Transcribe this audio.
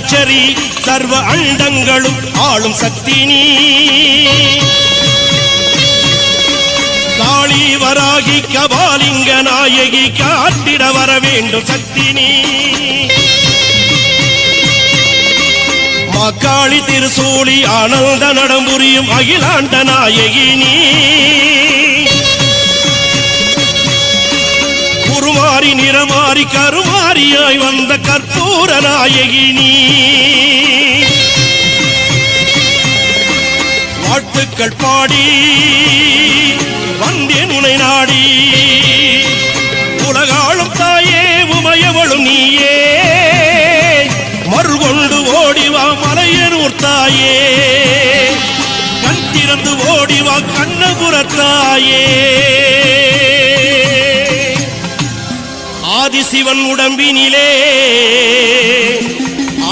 பஞ்சாட்சரி சர்வ அண்டங்களும் ஆளும் சக்தி நீ காளி வராகி கபாலிங்க நாயகி காட்டிட வர வேண்டும் சக்தி நீ மக்காளி திருசூலி ஆனந்த நடம்புரியும் அகிலாண்ட நாயகி நீ குருமாரி நிறமாரி கருமாரியாய் வந்த கற்பூர நாயகி நீ வாழ்த்துக்கள் பாடி வந்தேன் உனை நாடி உலகாளும் தாயே உமையவளும் நீயே மறுகொண்டு ஓடிவா மலையனூர் தாயே கண் திறந்து ஓடிவா கண்ணபுரத்தாயே ஆதிசிவன் உடம்பினிலே